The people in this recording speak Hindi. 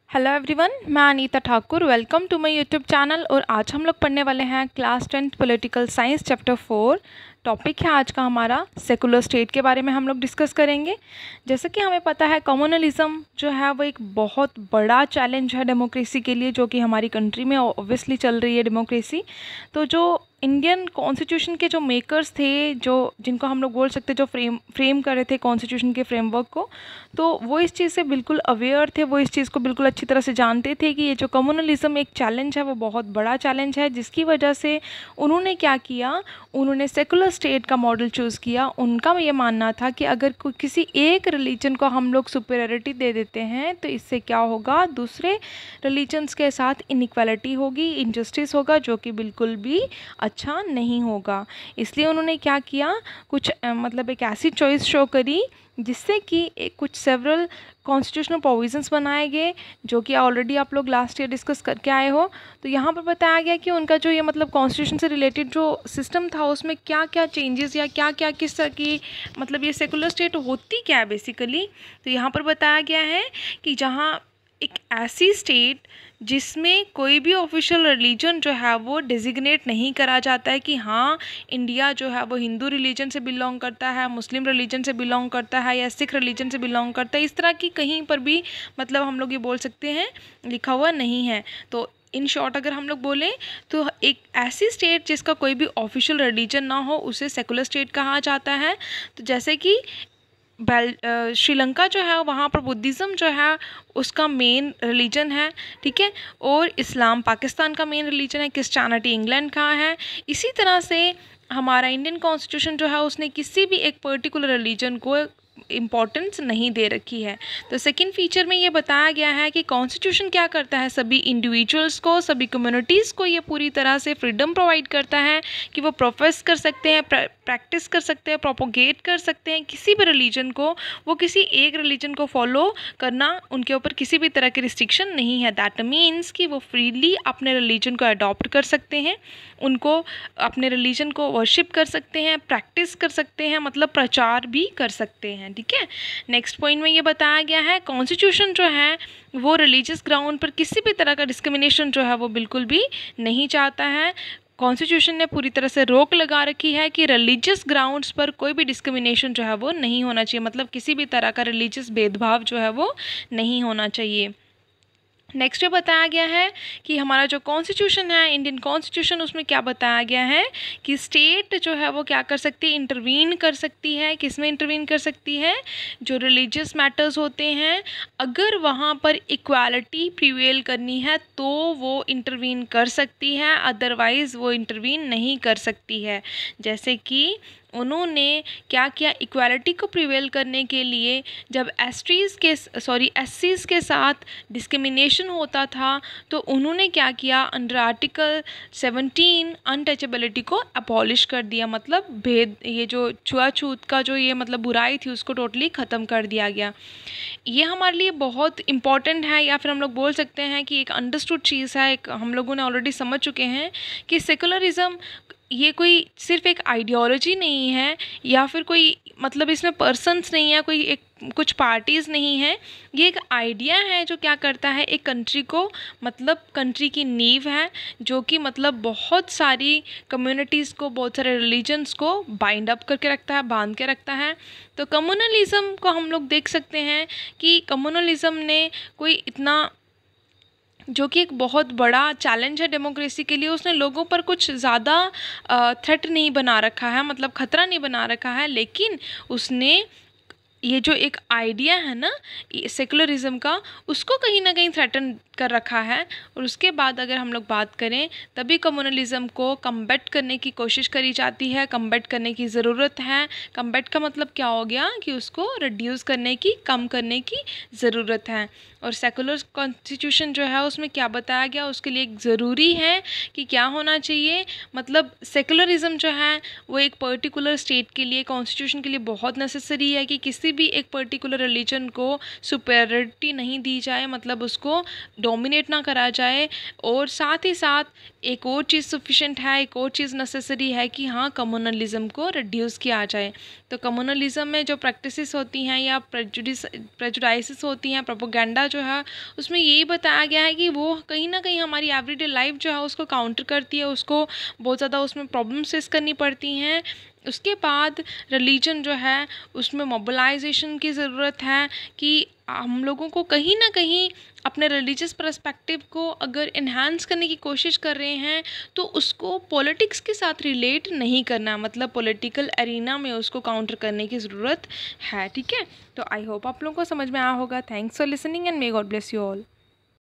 हेलो एवरीवन, मैं Anita Thakur. Welcome to my YouTube channel. और आज हम लोग पढ़ने वाले हैं class 10 political science chapter 4। Topic है आज का हमारा सेकुलर स्टेट के बारे में हम लोग डिस्कस करेंगे। जैसे कि हमें पता है कम्युनलिज्म जो है वो एक बहुत बड़ा चैलेंज है डेमोक्रेसी के लिए, जो कि हमारी कंट्री में ऑब्वियसली चल रही है डेमोक्रेसी। तो जो इंडियन कॉन्स्टिट्यूशन के जो मेकर्स थे, जो जिनको हम लोग बोल सकते, जो फ्रेम कर रहे थे कॉन्स्टिट्यूशन के फ्रेमवर्क को, तो वो इस चीज़ से बिल्कुल अवेयर थे। वो इस चीज़ को बिल्कुल अच्छी तरह से जानते थे कि ये जो कम्युनलिज्म एक चैलेंज है वो बहुत बड़ा चैलेंज है, जिसकी वजह से उन्होंने क्या किया, उन्होंने सेकुलर स्टेट का मॉडल चूज़ किया। उनका ये मानना था कि अगर किसी एक रिलीजन को हम लोग सुपेरियरिटी दे देते हैं तो इससे क्या होगा, दूसरे रिलीजन्स के साथ इनइक्वालिटी होगी, इनजस्टिस होगा, जो कि बिल्कुल भी अच्छा नहीं होगा। इसलिए उन्होंने क्या किया, कुछ मतलब एक ऐसी चॉइस शो करी जिससे कि कुछ सेवरल कॉन्स्टिट्यूशनल प्रोविजंस बनाए गए, जो कि ऑलरेडी आप लोग लास्ट ईयर डिस्कस करके आए हो। तो यहाँ पर बताया गया कि उनका जो ये मतलब कॉन्स्टिट्यूशन से रिलेटेड जो सिस्टम था उसमें क्या क्या चेंजेस या क्या क्या किस तरह की मतलब ये सेकुलर स्टेट होती क्या है बेसिकली। तो यहाँ पर बताया गया है कि जहाँ एक ऐसी स्टेट जिसमें कोई भी ऑफिशियल रिलीजन जो है वो डिजिग्नेट नहीं करा जाता है कि हाँ इंडिया जो है वो हिंदू रिलीजन से बिलोंग करता है, मुस्लिम रिलीजन से बिलोंग करता है या सिख रिलीजन से बिलोंग करता है, इस तरह की कहीं पर भी मतलब हम लोग ये बोल सकते हैं लिखा हुआ नहीं है। तो इन शॉर्ट अगर हम लोग बोलें तो एक ऐसी स्टेट जिसका कोई भी ऑफिशियल रिलीजन ना हो उसे सेकुलर स्टेट कहा जाता है। तो जैसे कि श्रीलंका जो है वहाँ पर बुद्धिज़्म जो है उसका मेन रिलीजन है, ठीक है। और इस्लाम पाकिस्तान का मेन रिलीजन है, क्रिश्चियनिटी इंग्लैंड का है। इसी तरह से हमारा इंडियन कॉन्स्टिट्यूशन जो है उसने किसी भी एक पर्टिकुलर रिलीजन को इम्पॉर्टेंस नहीं दे रखी है। तो सेकंड फीचर में ये बताया गया है कि कॉन्स्टिट्यूशन क्या करता है, सभी इंडिविजुअल्स को, सभी कम्युनिटीज़ को ये पूरी तरह से फ्रीडम प्रोवाइड करता है कि वो प्रोफेस कर सकते हैं, प्रैक्टिस कर सकते हैं, प्रोपोगेट कर सकते हैं किसी भी रिलीजन को। वो किसी एक रिलीजन को फॉलो करना, उनके ऊपर किसी भी तरह की रिस्ट्रिक्शन नहीं है। दैट मीन्स कि वो फ्रीली अपने रिलीजन को अडॉप्ट कर सकते हैं, उनको अपने रिलीजन को वर्शिप कर सकते हैं, प्रैक्टिस कर सकते हैं, मतलब प्रचार भी कर सकते हैं, ठीक है। नेक्स्ट पॉइंट में ये बताया गया है कॉन्स्टिट्यूशन जो है वो रिलीजियस ग्राउंड पर किसी भी तरह का डिस्क्रिमिनेशन जो है वो बिल्कुल भी नहीं चाहता है। कॉन्स्टिट्यूशन ने पूरी तरह से रोक लगा रखी है कि रिलीजियस ग्राउंड्स पर कोई भी डिस्क्रिमिनेशन जो है वो नहीं होना चाहिए, मतलब किसी भी तरह का रिलीजियस भेदभाव जो है वो नहीं होना चाहिए। नेक्स्ट में बताया गया है कि हमारा जो कॉन्स्टिट्यूशन है इंडियन कॉन्स्टिट्यूशन, उसमें क्या बताया गया है कि स्टेट जो है वो क्या कर सकती है, इंटरवीन कर सकती है। किस में इंटरवीन कर सकती है, जो रिलीजियस मैटर्स होते हैं, अगर वहाँ पर इक्वालिटी प्रिवेल करनी है तो वो इंटरवीन कर सकती है, अदरवाइज़ वो इंटरवीन नहीं कर सकती है। जैसे कि उन्होंने क्या किया, इक्वालिटी को प्रिवेल करने के लिए जब एससीज़ के साथ डिस्क्रिमिनेशन होता था तो उन्होंने क्या किया, अंडर आर्टिकल 17 अनटचेबिलिटी को अबॉलिश कर दिया, मतलब भेद, ये जो छुआछूत का जो ये मतलब बुराई थी उसको टोटली ख़त्म कर दिया गया। ये हमारे लिए बहुत इम्पॉर्टेंट है, या फिर हम लोग बोल सकते हैं कि एक अंडरस्टूड चीज़ है, एक हम लोगों ने ऑलरेडी समझ चुके हैं कि सेकुलरिज्म ये कोई सिर्फ एक आइडियोलॉजी नहीं है, या फिर कोई मतलब इसमें पर्सन्स नहीं है, कोई एक कुछ पार्टीज़ नहीं है। ये एक आइडिया है जो क्या करता है, एक कंट्री को मतलब कंट्री की नींव है, जो कि मतलब बहुत सारी कम्युनिटीज़ को, बहुत सारे रिलीजन्स को बाइंड अप करके रखता है, बांध के रखता है। तो कम्युनलिज्म को हम लोग देख सकते हैं कि कम्युनलिज्म ने कोई इतना, जो कि एक बहुत बड़ा चैलेंज है डेमोक्रेसी के लिए, उसने लोगों पर कुछ ज़्यादा थ्रेट नहीं बना रखा है, मतलब ख़तरा नहीं बना रखा है, लेकिन उसने ये जो एक आइडिया है ना सेकुलरिज्म का, उसको कहीं ना कहीं थ्रेटन कर रखा है। और उसके बाद अगर हम लोग बात करें तभी कम्युनलिज्म को कम्बैट करने की कोशिश करी जाती है, कम्बैट करने की ज़रूरत है। कम्बैट का मतलब क्या हो गया कि उसको रिड्यूस करने की, कम करने की ज़रूरत है। और सेकुलर कॉन्स्टिट्यूशन जो है उसमें क्या बताया गया, उसके लिए एक ज़रूरी है कि क्या होना चाहिए, मतलब सेकुलरिज्म जो है वो एक पर्टिकुलर स्टेट के लिए, कॉन्स्टिट्यूशन के लिए बहुत नेसेसरी है कि किसी किसी भी एक पर्टिकुलर रिलीजन को सुपेरियरिटी नहीं दी जाए, मतलब उसको डोमिनेट ना करा जाए। और साथ ही साथ एक और चीज़ सफिशेंट है, एक और चीज़ नेसेसरी है कि हाँ, कम्युनलिज्म को रिड्यूस किया जाए। तो कम्युनलिज्म में जो प्रैक्टिसेस होती हैं या प्रेजुडाइसेस होती हैं, प्रोपोगेंडा जो है, उसमें यही बताया गया है कि वो कहीं ना कहीं हमारी एवरीडे लाइफ जो है उसको काउंटर करती है, उसको बहुत ज़्यादा उसमें प्रॉब्लम फेस करनी पड़ती हैं। उसके बाद रिलीजन जो है उसमें मोबिलाइजेशन की ज़रूरत है कि हम लोगों को कहीं ना कहीं अपने रिलीजियस पर्सपेक्टिव को अगर इन्हांस करने की कोशिश कर रहे हैं तो उसको पॉलिटिक्स के साथ रिलेट नहीं करना, मतलब पॉलिटिकल एरिना में उसको काउंटर करने की ज़रूरत है। ठीक है, तो आई होप आप लोगों को समझ में आया होगा। Thanks for listening and may God bless you all.